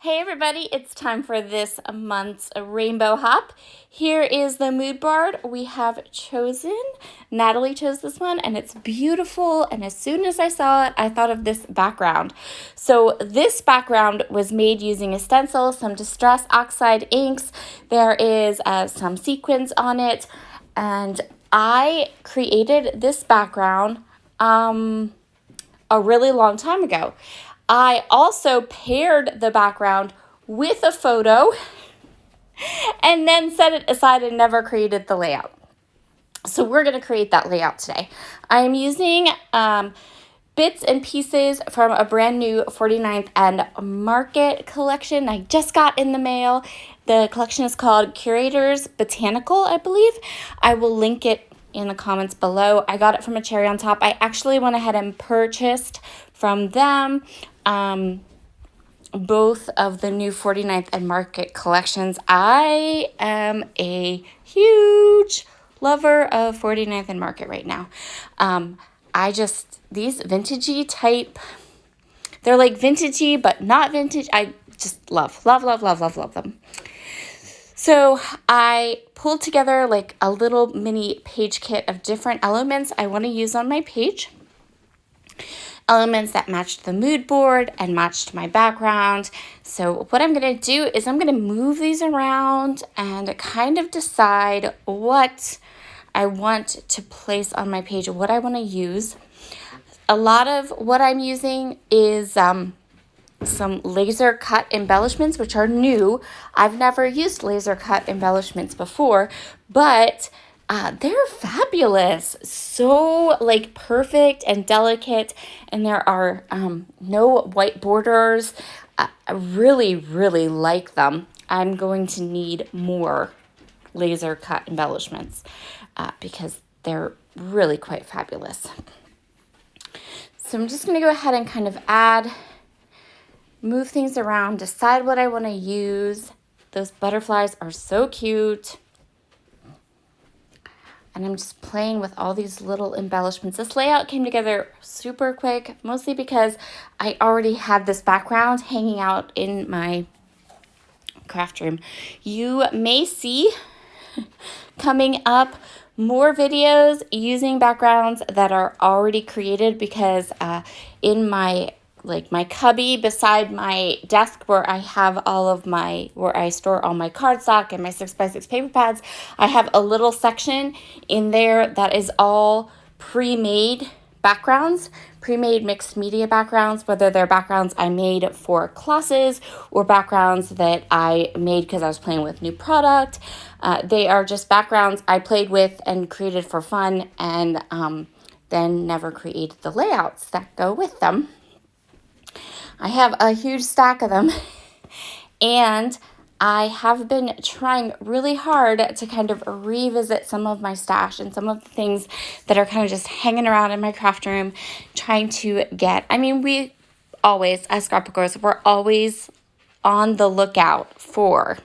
Hey everybody, it's time for this month's Rainbow Hop. Here is the mood board we have chosen. Natalie chose this one and it's beautiful, and as soon as I saw it, I thought of this background. So this background was made using a stencil, some Distress Oxide inks. There is some sequins on it, and I created this background a really long time ago. I also paired the background with a photo and then set it aside and never created the layout. So we're going to create that layout today. I am using bits and pieces from a brand new 49th and Market collection I just got in the mail. The collection is called Curator's Botanical, I believe. I will link it in the comments below. I got it from a cherry on top. I actually went ahead and purchased from them both of the new 49th and Market collections. I am a huge lover of 49th and Market right now. These vintagey type, they're like vintagey but not vintage. I just love them. So I pulled together like a little mini page kit of different elements I want to use on my page. Elements that matched the mood board and matched my background. So what I'm going to do is I'm going to move these around and kind of decide what I want to place on my page, what I want to use. A lot of what I'm using is some laser cut embellishments, which are new. I've never used laser cut embellishments before, but they're fabulous. So like perfect and delicate, and there are no white borders. I really like them. I'm going to need more laser cut embellishments because they're really quite fabulous. So I'm just going to go ahead and kind of move things around, decide what I want to use. Those butterflies are so cute. And I'm just playing with all these little embellishments. This layout came together super quick, mostly because I already had this background hanging out in my craft room. You may see coming up more videos using backgrounds that are already created, because in my cubby beside my desk where I have where I store all my cardstock and my 6x6 paper pads, I have a little section in there that is all pre-made backgrounds, pre-made mixed media backgrounds, whether they're backgrounds I made for classes or backgrounds that I made because I was playing with new product. They are just backgrounds I played with and created for fun, and then never created the layouts that go with them. I have a huge stack of them, and I have been trying really hard to kind of revisit some of my stash and some of the things that are kind of just hanging around in my craft room, trying to get, we always, as scrapbookers, we're always on the lookout for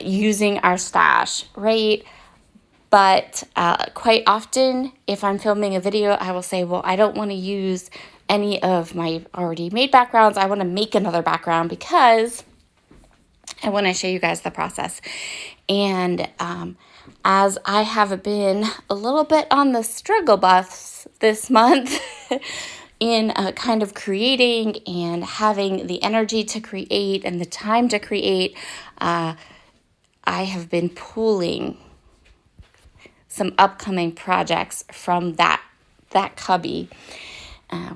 using our stash, right? But quite often, if I'm filming a video, I will say, well, I don't want to use any of my already made backgrounds. I want to make another background because I want to show you guys the process. And as I have been a little bit on the struggle bus this month in kind of creating and having the energy to create and the time to create, I have been pulling some upcoming projects from that cubby,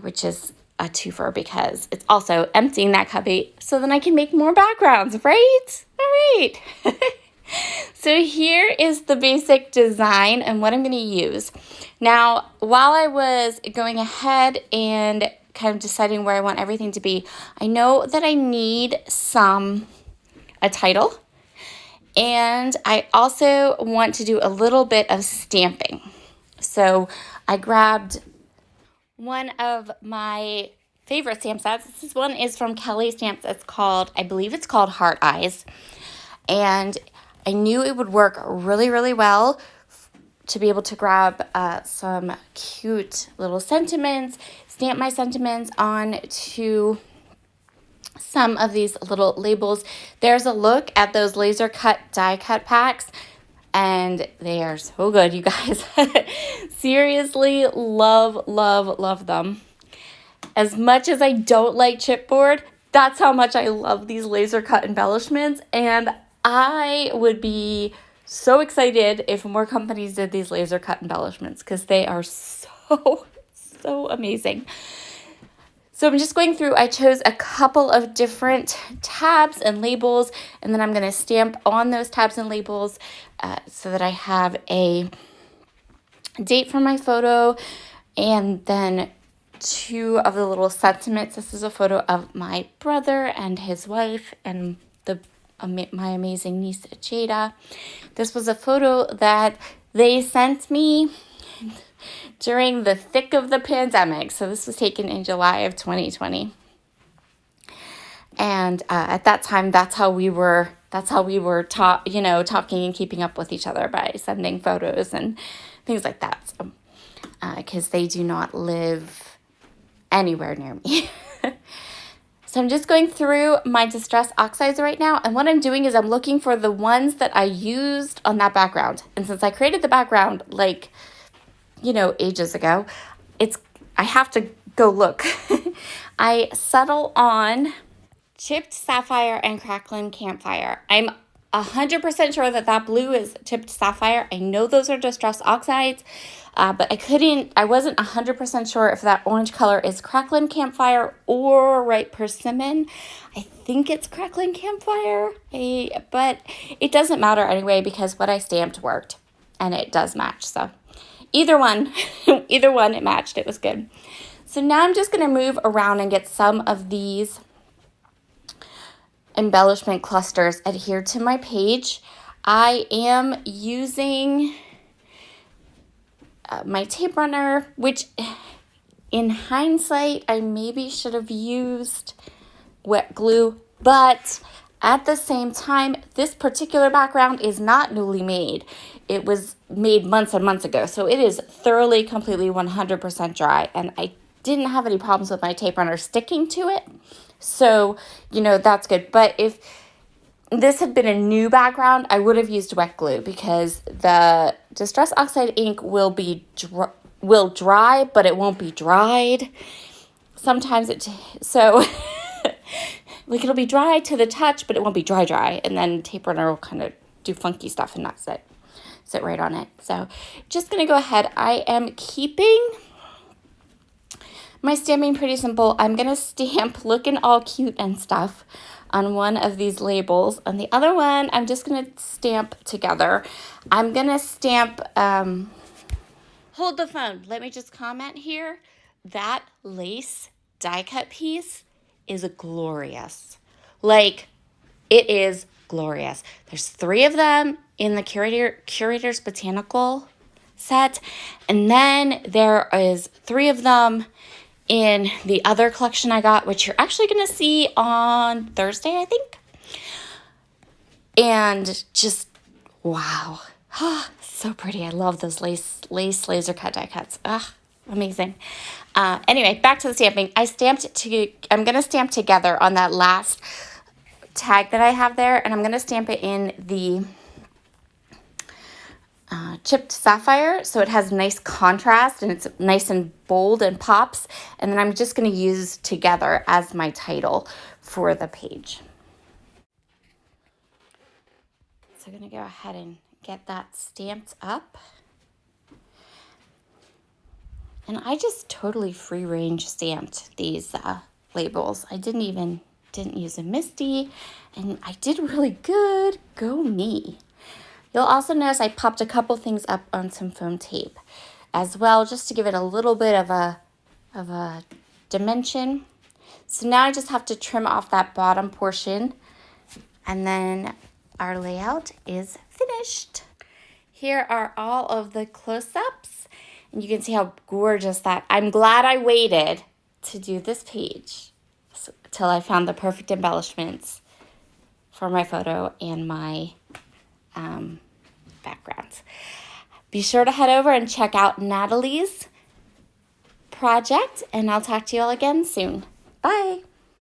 which is a twofer because it's also emptying that cubby so then I can make more backgrounds, right? All right. So here is the basic design and what I'm going to use. Now, while I was going ahead and kind of deciding where I want everything to be, I know that I need a title, and I also want to do a little bit of stamping. So I grabbed one of my favorite stamp sets. This one is from Kelly Stamps. I believe it's called Heart Eyes. And I knew it would work really well to be able to grab some cute little sentiments, stamp my sentiments onto some of these little labels. There's a look at those laser cut die cut packs, and they are so good, you guys. Seriously, love them. As much as I don't like chipboard, that's how much I love these laser cut embellishments, and I would be so excited if more companies did these laser cut embellishments, because they are so amazing. So I'm just going through, I chose a couple of different tabs and labels, and then I'm going to stamp on those tabs and labels so that I have a date for my photo, and then 2 of the little sentiments. This is a photo of my brother and his wife and my amazing niece Jada. This was a photo that they sent me during the thick of the pandemic. So this was taken in July of 2020. And at that time, that's how we were talking and keeping up with each other, by sending photos and things like that. So, because they do not live anywhere near me. So I'm just going through my Distress Oxides right now, and what I'm doing is I'm looking for the ones that I used on that background. And since I created the background ages ago, I have to go look. I settle on Chipped Sapphire and Crackling Campfire. I'm 100% sure that blue is Chipped Sapphire. I know those are Distress Oxides, but I wasn't 100% sure if that orange color is Crackling Campfire or Ripe Persimmon. I think it's Crackling Campfire, but it doesn't matter anyway, because what I stamped worked, and it does match. So either one, it matched. It was good. So now I'm just going to move around and get some of these embellishment clusters adhered to my page. I am using my tape runner, which in hindsight, I maybe should have used wet glue, but at the same time, this particular background is not newly made. It was made months and months ago, so it is thoroughly, completely 100% dry, and I didn't have any problems with my tape runner sticking to it. So, that's good. But if this had been a new background, I would have used wet glue, because the Distress Oxide ink will dry, but it won't be dried. Sometimes it'll be dry to the touch, but it won't be dry. And then tape runner will kind of do funky stuff and not sit right on it. So just going to go ahead. I am keeping my stamping pretty simple. I'm going to stamp looking all cute and stuff on one of these labels. On the other one, I'm just going to stamp together. I'm going to stamp, hold the phone. Let me just comment here. That lace die cut piece is glorious. It is glorious. There's 3 of them in the Curator's Botanical set, and then there is 3 of them in the other collection I got, which you're actually going to see on Thursday, I think. And just, wow. So pretty. I love those lace laser cut die cuts. Amazing. Anyway, back to the stamping. I'm going to stamp together on that last tag that I have there, and I'm going to stamp it in the Chipped Sapphire, so it has nice contrast and it's nice and bold and pops. And then I'm just going to use Together as my title for the page. So I'm going to go ahead and get that stamped up. And I just totally free range stamped these labels. I didn't use a MISTI, and I did really good. Go me. You'll also notice I popped a couple things up on some foam tape as well, just to give it a little bit of a dimension. So now I just have to trim off that bottom portion, and then our layout is finished. Here are all of the close-ups, and you can see how gorgeous I'm glad I waited to do this page till I found the perfect embellishments for my photo and my backgrounds. Be sure to head over and check out Natalie's project, and I'll talk to you all again soon. Bye.